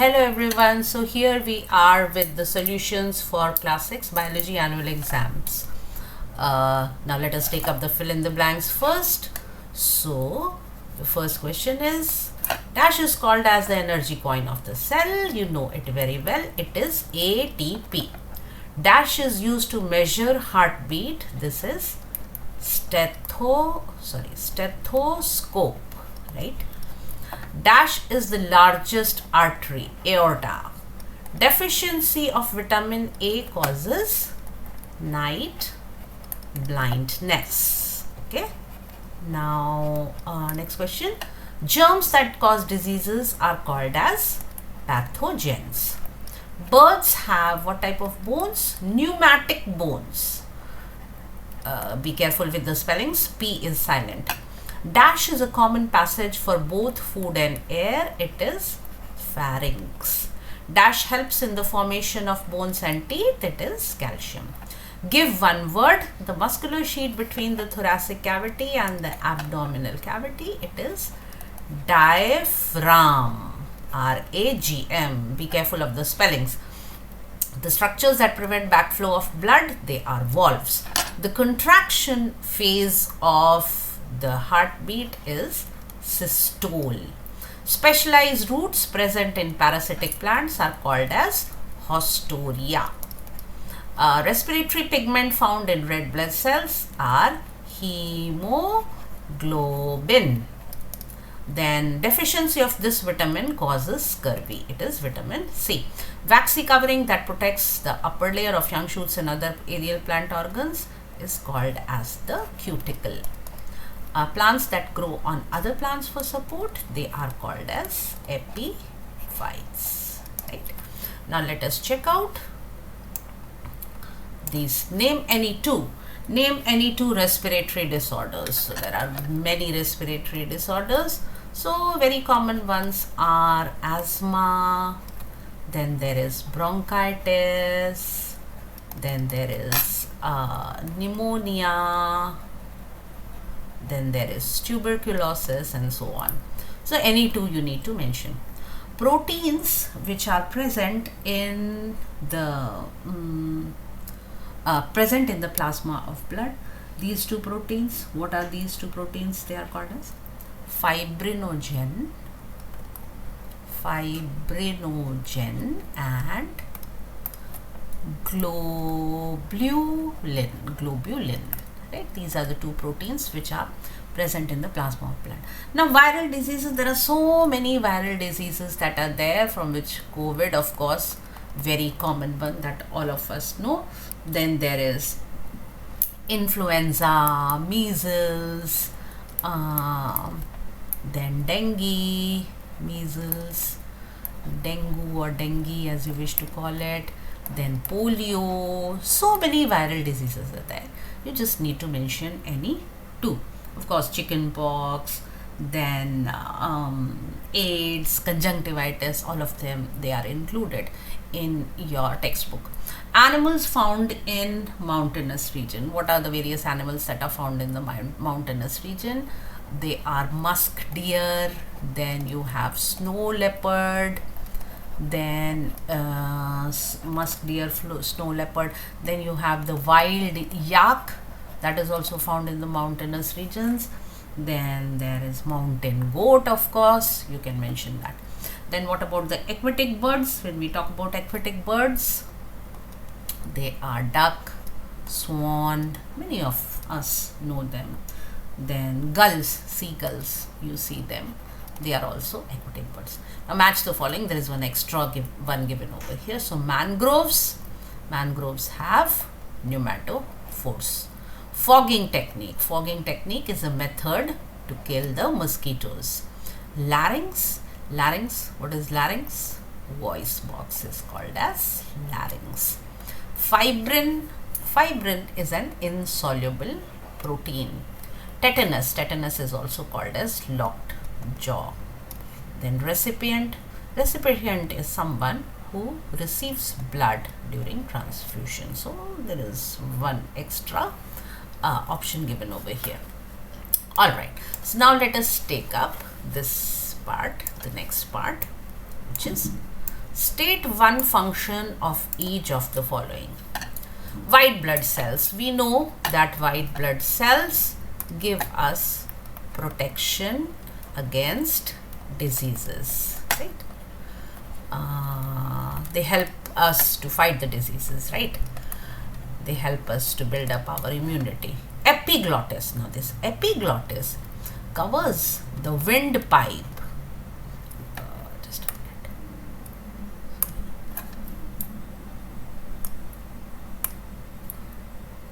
Hello everyone, so here we are with the solutions for class 6 biology annual exams. Now let us take up the fill in the blanks first. So the first question is, dash is called as the energy coin of the cell. You know it very well, it is ATP. Dash is used to measure heartbeat. This is stethoscope, right? Dash is the largest artery, aorta. Deficiency of vitamin A causes night blindness. Okay. Now, next question. Germs that cause diseases are called as pathogens. Birds have what type of bones? Pneumatic bones. Be careful with the spellings. P is silent. Dash is a common passage for both food and air. It is pharynx. Dash helps in the formation of bones and teeth. It is calcium. Give one word. The muscular sheath between the thoracic cavity and the abdominal cavity. It is diaphragm. R-A-G-M. Be careful of the spellings. The structures that prevent backflow of blood, they are valves. The contraction phase of the heartbeat is systole. Specialized roots present in parasitic plants are called as haustoria. Respiratory pigment found in red blood cells are hemoglobin. Then deficiency of this vitamin causes scurvy. It is vitamin C. Waxy covering that protects the upper layer of young shoots and other aerial plant organs is called as the cuticle. Plants that grow on other plants for support, they are called as epiphytes. Right? Now let us check out these. Name any two. Name any two respiratory disorders. So there are many respiratory disorders. So very common ones are asthma, then there is bronchitis, then there is pneumonia, then there is tuberculosis and so on. So any two you need to mention. Proteins which are present in the plasma of blood. These two proteins, what are these two proteins? They are called as fibrinogen and globulin. Right? These are the two proteins which are present in the plasma of blood. Now viral diseases, there are so many viral diseases that are there, from which COVID, of course, very common one that all of us know. Then there is influenza, measles, then dengue, measles, dengue or dengue as you wish to call it, then polio. So many viral diseases are there. You just need to mention any two. Of course, chicken pox, then AIDS, conjunctivitis, all of them, they are included in your textbook. Animals found in mountainous region. What are the various animals that are found in the mountainous region? They are musk deer, then you have snow leopard, then musk deer, snow leopard, then you have the wild yak that is also found in the mountainous regions. Then there is mountain goat, of course, you can mention that. Then what about the aquatic birds? When we talk about aquatic birds, they are duck, swan, many of us know them. Then gulls, seagulls, you see them, they are also aquatic birds. Now match the following. There is one extra one given over here. So mangroves have pneumatophores. Fogging technique is a method to kill the mosquitoes. Larynx, what is larynx? Voice box is called as larynx. Fibrin is an insoluble protein. Tetanus is also called as locked jaw. Then recipient is someone who receives blood during transfusion. So there is one extra option given over here. Alright, so now let us take up this part, the next part, which is State one function of each of the following. White blood cells. We know that white blood cells give us protection against diseases, right? They help us to fight the diseases, right? They help us to build up our immunity. Epiglottis. Now this epiglottis covers the windpipe. Just a minute.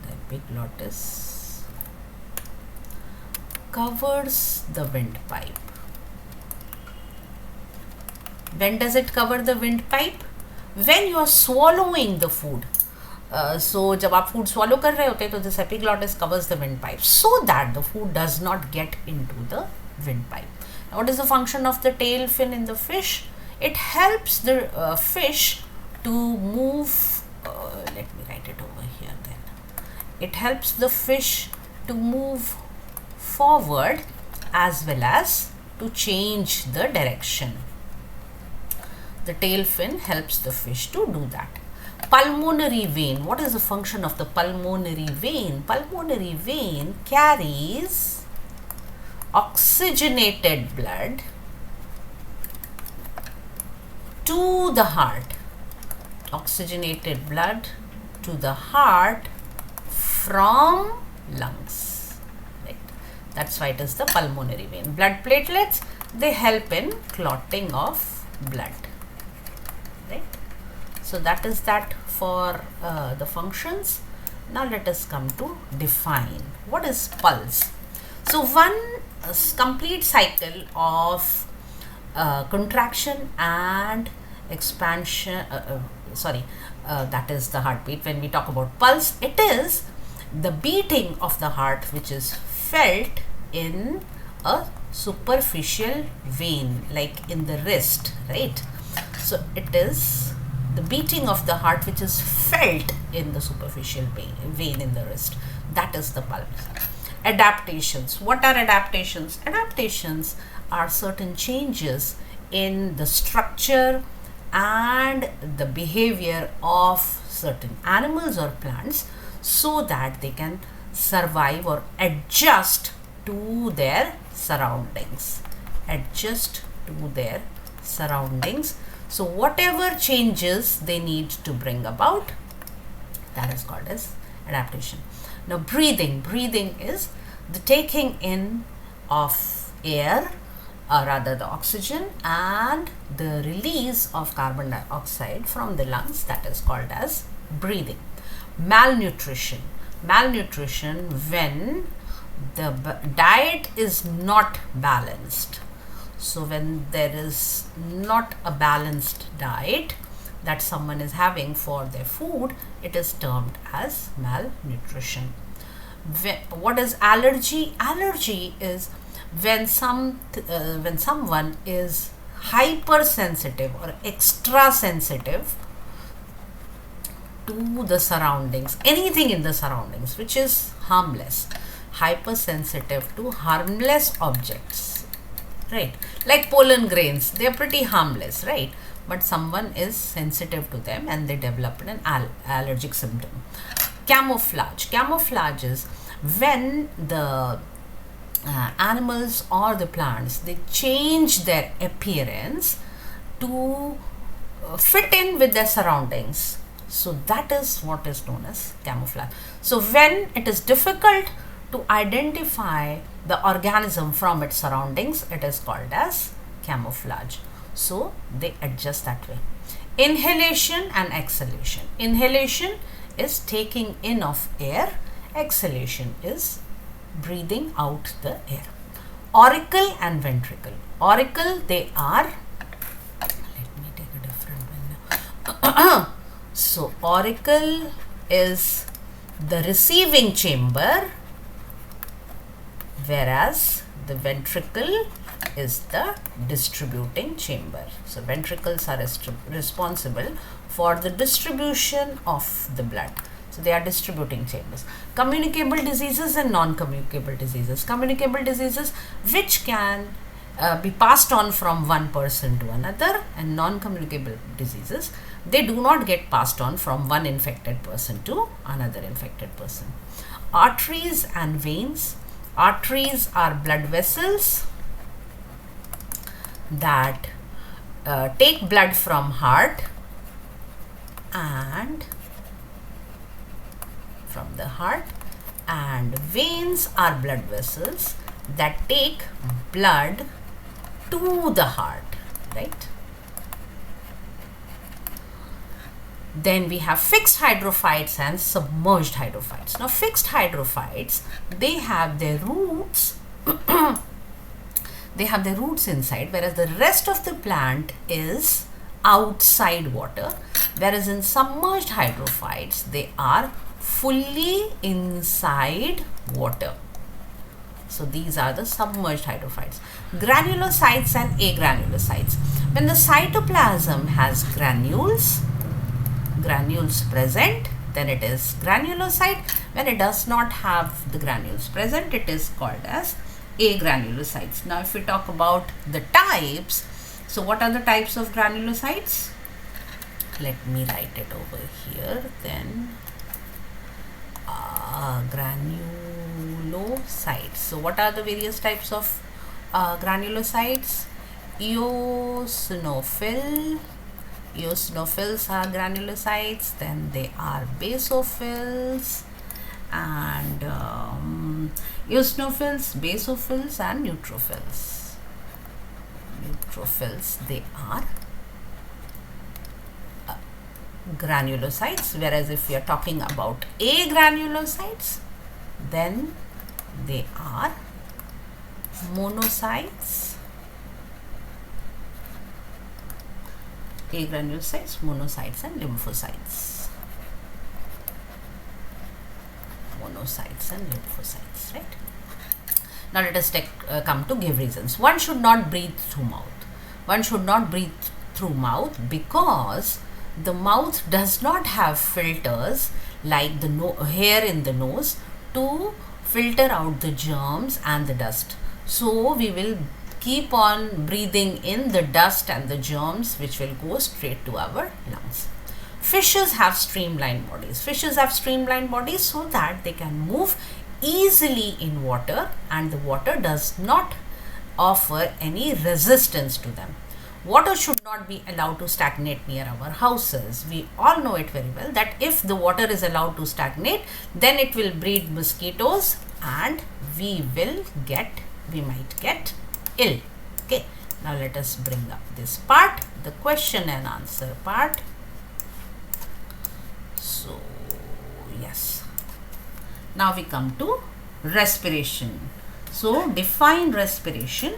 The epiglottis covers the windpipe. When does it cover the windpipe? When you are swallowing the food. So जब आप food swallow कर रहे होते हैं तो this epiglottis covers the windpipe so that the food does not get into the windpipe. Now, what is the function of the tail fin in the fish? It helps the fish to move. Let me write it over here then. It helps the fish to move forward as well as to change the direction. The tail fin helps the fish to do that. Pulmonary vein. What is the function of the pulmonary vein? Pulmonary vein carries oxygenated blood to the heart. Oxygenated blood to the heart from lungs. Right. That's why it is the pulmonary vein. Blood platelets, they help in clotting of blood. Right. So that is that for the functions. Now let us come to define. What is pulse? So one complete cycle of contraction and expansion, that is the heartbeat. When we talk about pulse, it is the beating of the heart which is felt in a superficial vein, like in the wrist, right? So it is the beating of the heart which is felt in the superficial vein in the wrist. That is the pulse. Adaptations. What are adaptations? Adaptations are certain changes in the structure and the behavior of certain animals or plants so that they can survive or adjust to their surroundings. Adjust to their surroundings. So whatever changes they need to bring about, that is called as adaptation. Now breathing. Breathing is the taking in of air, or rather the oxygen, and the release of carbon dioxide from the lungs. That is called as breathing. Malnutrition. Malnutrition when the diet is not balanced. So when there is not a balanced diet that someone is having for their food, it is termed as malnutrition. What is allergy? Allergy is when someone is hypersensitive or extra sensitive to the surroundings, anything in the surroundings which is harmless. Hypersensitive to harmless objects, right? Like pollen grains, they are pretty harmless, right? But someone is sensitive to them and they develop an allergic symptom. Camouflage. Camouflage is when the animals or the plants, they change their appearance to fit in with their surroundings. So that is what is known as camouflage. So when it is difficult to identify the organism from its surroundings, it is called as camouflage. So they adjust that way. Inhalation and exhalation. Inhalation is taking in of air. Exhalation is breathing out the air. Auricle and ventricle. Auricle, they are, let me take a different one now. So auricle is the receiving chamber, whereas the ventricle is the distributing chamber. So ventricles are responsible for the distribution of the blood. So they are distributing chambers. Communicable diseases and non-communicable diseases. Communicable diseases which can be passed on from one person to another, and non-communicable diseases, they do not get passed on from one infected person to another infected person. Arteries and veins. Arteries are blood vessels that take blood from heart and from the heart, and veins are blood vessels that take blood to the heart, right? Then we have fixed hydrophytes and submerged hydrophytes. Now fixed hydrophytes, they have their roots they have their roots inside, whereas the rest of the plant is outside water, whereas in submerged hydrophytes they are fully inside water. So these are the submerged hydrophytes. Granulocytes and agranulocytes. When the cytoplasm has granules present, then it is granulocyte. When it does not have the granules present, it is called as agranulocytes. Now if we talk about the types, so what are the types of granulocytes? Let me write it over here then. Granulocytes. So what are the various types of granulocytes? Eosinophils are granulocytes, then they are basophils, and basophils and neutrophils. They are granulocytes, whereas if we are talking about agranulocytes, then they are monocytes. Agranulocytes, monocytes and lymphocytes. Right? Now let us come to give reasons. One should not breathe through mouth. Because the mouth does not have filters like the hair in the nose to filter out the germs and the dust. So we will keep on breathing in the dust and the germs, which will go straight to our lungs. Fishes have streamlined bodies. So that they can move easily in water and the water does not offer any resistance to them. Water should not be allowed to stagnate near our houses. We all know it very well that if the water is allowed to stagnate, then it will breed mosquitoes and we might get ill. Okay, now let us bring up this part, the question and answer part. So yes, now we come to respiration. So define respiration.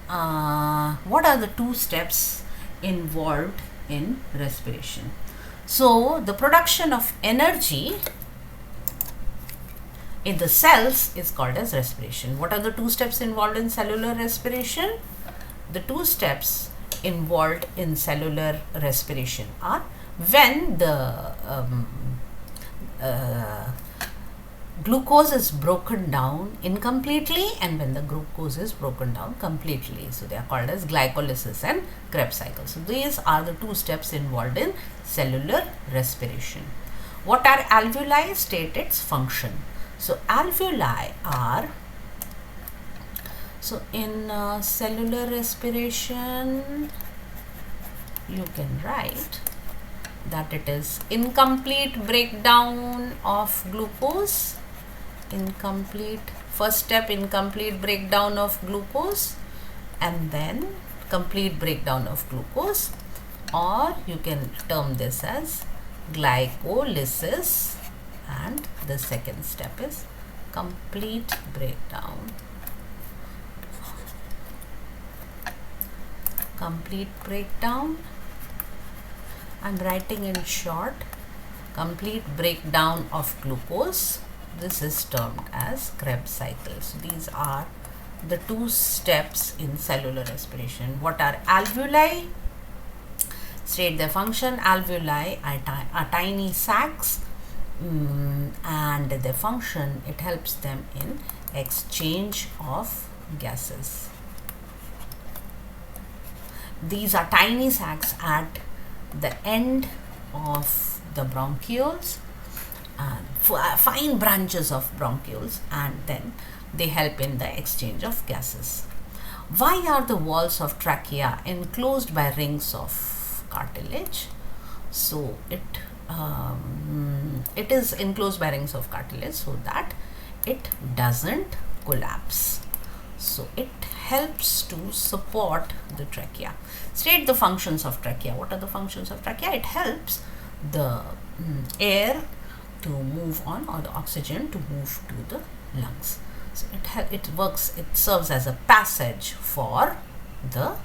What are the two steps involved in respiration? So the production of energy in the cells is called as respiration. What are the two steps involved in cellular respiration? The two steps involved in cellular respiration are when the glucose is broken down incompletely and when the glucose is broken down completely. So they are called as glycolysis and Krebs cycle. So these are the two steps involved in cellular respiration. What are alveoli? State its function. So alveoli are, so in cellular respiration you can write that it is incomplete breakdown of glucose, first step incomplete breakdown of glucose and then complete breakdown of glucose, or you can term this as glycolysis, and the second step is complete breakdown. I'm writing in short, complete breakdown of glucose. This is termed as Krebs cycle. So these are the two steps in cellular respiration. What are alveoli? State their function. Alveoli are tiny sacs, and their function, it helps them in exchange of gases. These are tiny sacs at the end of the bronchioles, and fine branches of bronchioles, and then they help in the exchange of gases. Why are the walls of trachea enclosed by rings of cartilage? So it is enclosed by rings of cartilage so that it doesn't collapse. So it helps to support the trachea. State the functions of trachea. What are the functions of trachea? It helps the air to move on, or the oxygen to move to the lungs. So it serves as a passage for the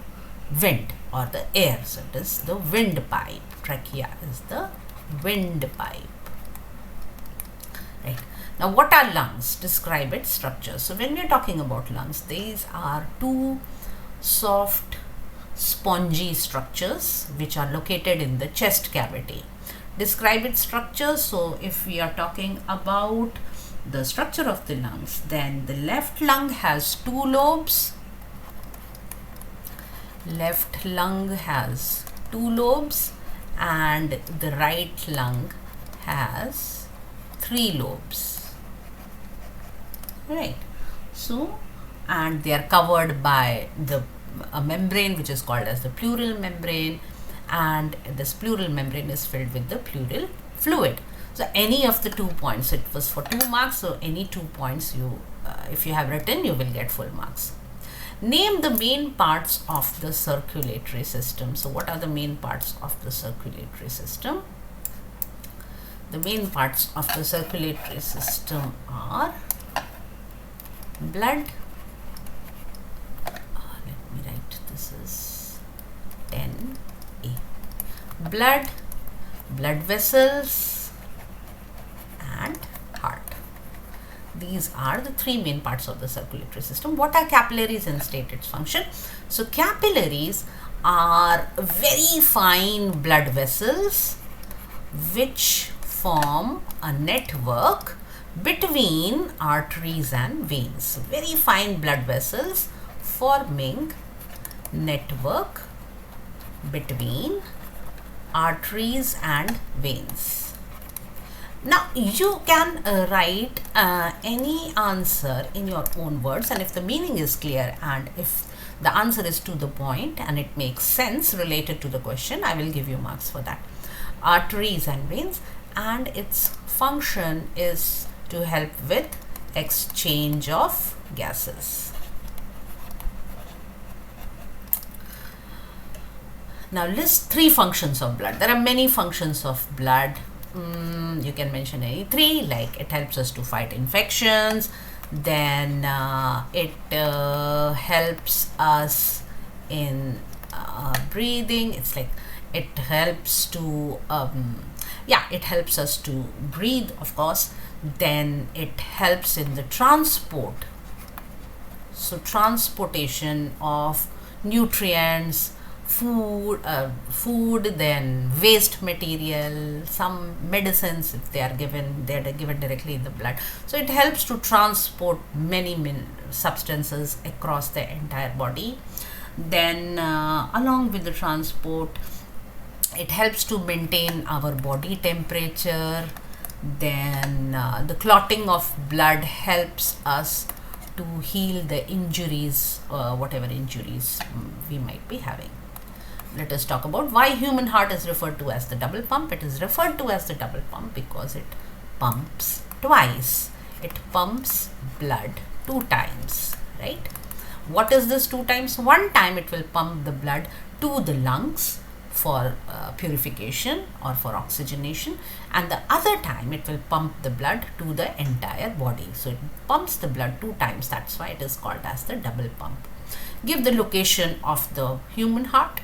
wind or the air. So it is the windpipe. Trachea is the windpipe. Right. Now, what are lungs? Describe its structure. So when we are talking about lungs, these are two soft spongy structures which are located in the chest cavity. Describe its structure. So if we are talking about the structure of the lungs, then the left lung has two lobes. Left lung has two lobes, and the right lung has three lobes. Right. So, and they are covered by a membrane which is called as the pleural membrane, and this pleural membrane is filled with the pleural fluid. So any of the 2 points, it was for 2 marks, so any 2 points you if you have written, you will get full marks. Name the main parts of the circulatory system. So what are the main parts of the circulatory system? The main parts of the circulatory system are blood. Let me write, this is 10A. Blood, blood vessels, and heart. These are the three main parts of the circulatory system. What are capillaries, and state its function? So capillaries are very fine blood vessels which form a network between arteries and veins. Very fine blood vessels forming network between arteries and veins. Now you can write any answer in your own words, and if the meaning is clear and if the answer is to the point and it makes sense related to the question, I will give you marks for that. Arteries and veins, and its function is to help with exchange of gases. Now list 3 functions of blood. There are many functions of blood. You can mention any 3, like it helps us to fight infections, then it helps us in breathing. It's like it helps to it helps us to breathe, of course. Then it helps in the transport, so transportation of nutrients, food, then waste material, some medicines, if they are given directly in the blood. So it helps to transport many substances across the entire body. Then along with the transport, it helps to maintain our body temperature. Then the clotting of blood helps us to heal the injuries, whatever injuries we might be having. Let us talk about why human heart is referred to as the double pump. It is referred to as the double pump because it pumps twice. It pumps blood 2 times, right? What is this 2 times? One time it will pump the blood to the lungs for purification or for oxygenation, and the other time it will pump the blood to the entire body. So it pumps the blood 2 times. That's why it is called as the double pump. Give the location of the human heart.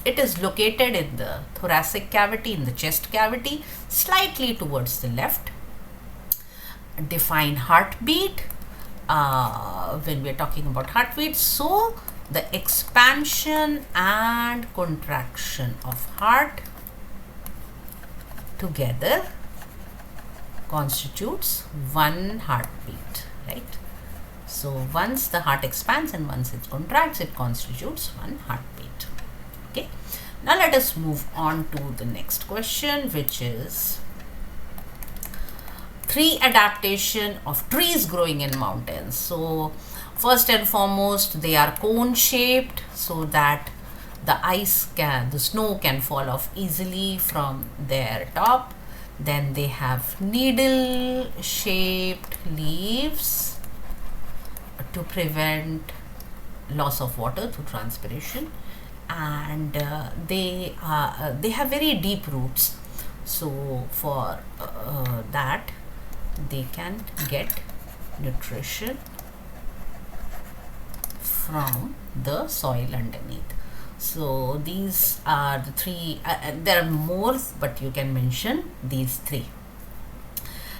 It is located in the thoracic cavity, in the chest cavity, slightly towards the left. Define heartbeat. When we are talking about heartbeat, so the expansion and contraction of heart together constitutes one heartbeat, right? So once the heart expands and once it contracts, it constitutes one heartbeat. Now let us move on to the next question, which is 3 adaptation of trees growing in mountains. So first and foremost, they are cone shaped so that the snow can fall off easily from their top. Then they have needle shaped leaves to prevent loss of water through transpiration, and they have very deep roots, so for that they can get nutrition from the soil underneath. So these are the 3, there are more, but you can mention these 3.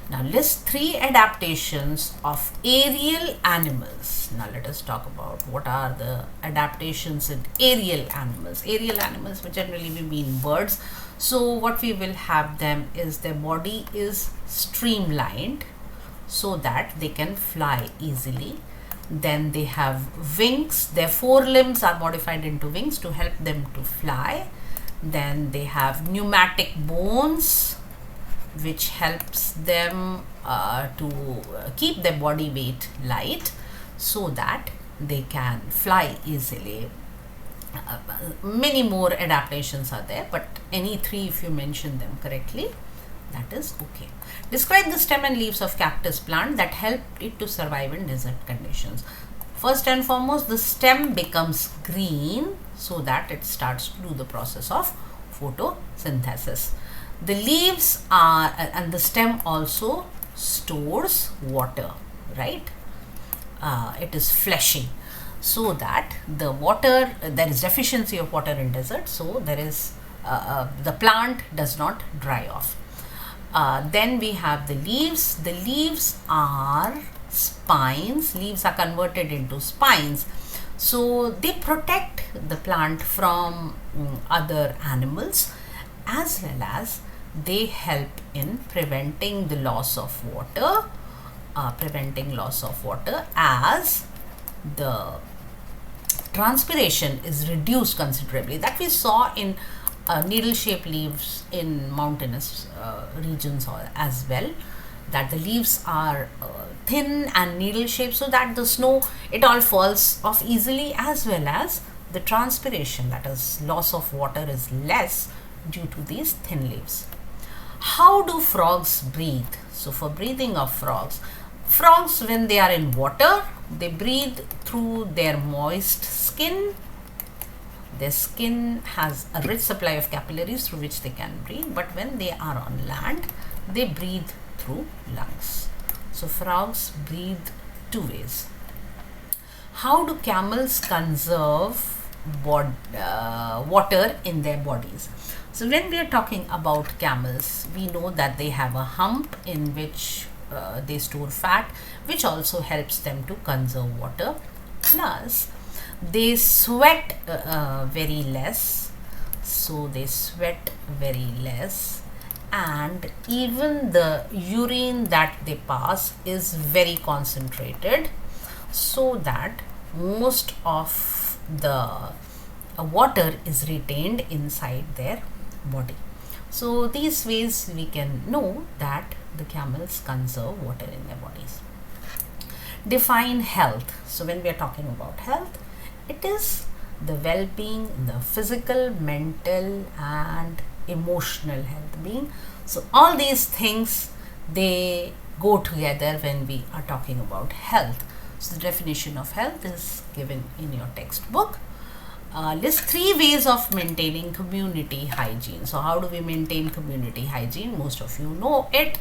Now list 3 adaptations of aerial animals. Now let us talk about what are the adaptations in aerial animals. Aerial animals, which generally we mean birds. So what we will have them is their body is streamlined so that they can fly easily. Then they have wings. Their forelimbs are modified into wings to help them to fly. Then they have pneumatic bones, which helps them to keep their body weight light so that they can fly easily. Many more adaptations are there, but any 3, if you mention them correctly, that is okay. Describe the stem and leaves of cactus plant that help it to survive in desert conditions. First and foremost, the stem becomes green so that it starts to do the process of photosynthesis. The leaves are, and the stem also stores water, right? It is fleshy so that the water, there is deficiency of water in desert, so there is the plant does not dry off. Then we have the leaves. The leaves are spines. Leaves are converted into spines. So they protect the plant from other animals, as well as they help in preventing the loss of water, as the transpiration is reduced considerably. That we saw in needle-shaped leaves in mountainous regions as well, that the leaves are thin and needle-shaped so that the snow, it all falls off easily, as well as the transpiration, that is loss of water, is less due to these thin leaves. How do frogs breathe? So for breathing of frogs, when they are in water, they breathe through their moist skin. Their skin has a rich supply of capillaries through which they can breathe, but when they are on land, they breathe through lungs. So frogs breathe 2 ways. How do camels conserve water in their bodies? So when we are talking about camels, we know that they have a hump in which they store fat, which also helps them to conserve water. Plus, they sweat very less. So they sweat very less, and even the urine that they pass is very concentrated, so that most of the water is retained inside their body. So these ways we can know that the camels conserve water in their bodies. Define health. So when we are talking about health, it is the well-being, the physical, mental and emotional health-being. So all these things, they go together when we are talking about health. So the definition of health is given in your textbook. List 3 ways of maintaining community hygiene. So how do we maintain community hygiene? Most of you know it.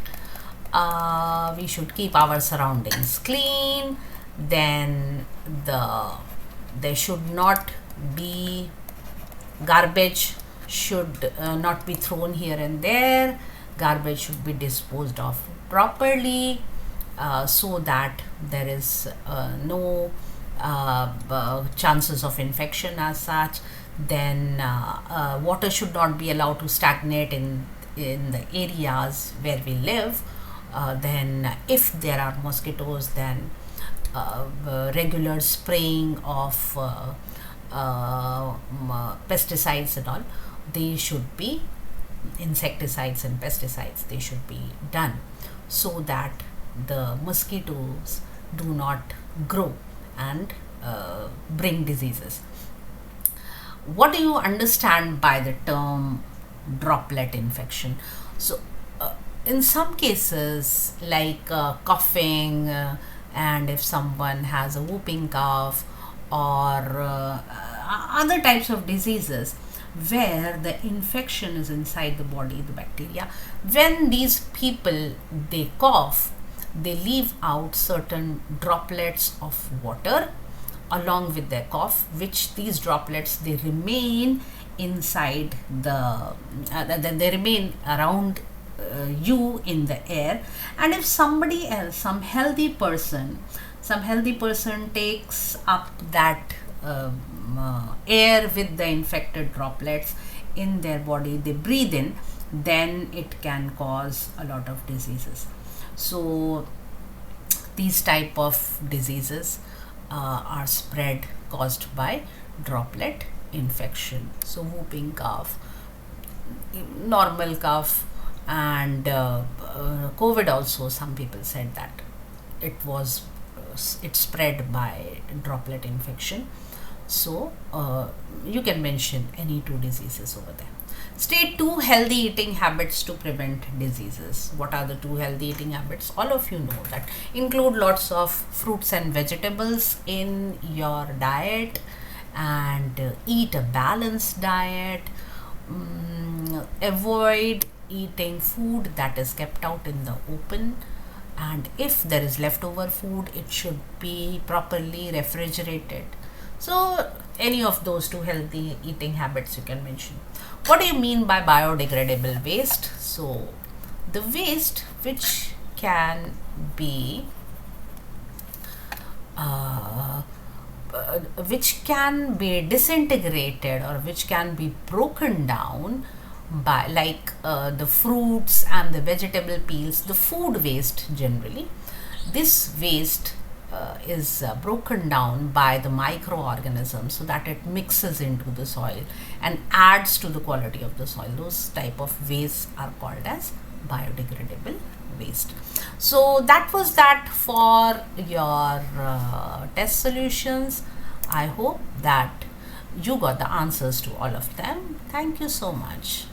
We should keep our surroundings clean. Then there should not be garbage, should not be thrown here and there. Garbage should be disposed of properly, so that there is no chances of infection as such. Then water should not be allowed to stagnate in the areas where we live. Then if there are mosquitoes, then regular spraying of pesticides and all, they should be, insecticides and pesticides, they should be done so that the mosquitoes do not grow and bring diseases. What do you understand by the term droplet infection? So, in some cases, like coughing, and if someone has a whooping cough, or other types of diseases where the infection is inside the body, the bacteria, when these people they cough, they leave out certain droplets of water along with their cough, which these droplets they remain inside they remain around you in the air. And if somebody else, some healthy person takes up that air with the infected droplets in their body, they breathe in, then it can cause a lot of diseases. So these type of diseases are spread caused by droplet infection. So whooping cough, normal cough, and COVID also, some people said that it spread by droplet infection. So you can mention any two diseases over there. State 2 healthy eating habits to prevent diseases. What are the 2 healthy eating habits? All of you know that. Include lots of fruits and vegetables in your diet, and eat a balanced diet. Avoid eating food that is kept out in the open, and if there is leftover food, it should be properly refrigerated. So any of those 2 healthy eating habits you can mention. What do you mean by biodegradable waste? So the waste which can be disintegrated, or which can be broken down by, like the fruits and the vegetable peels, the food waste generally. This waste is broken down by the microorganisms so that it mixes into the soil and adds to the quality of the soil. Those type of wastes are called as biodegradable waste. So that was that for your test solutions. I hope that you got the answers to all of them. Thank you so much.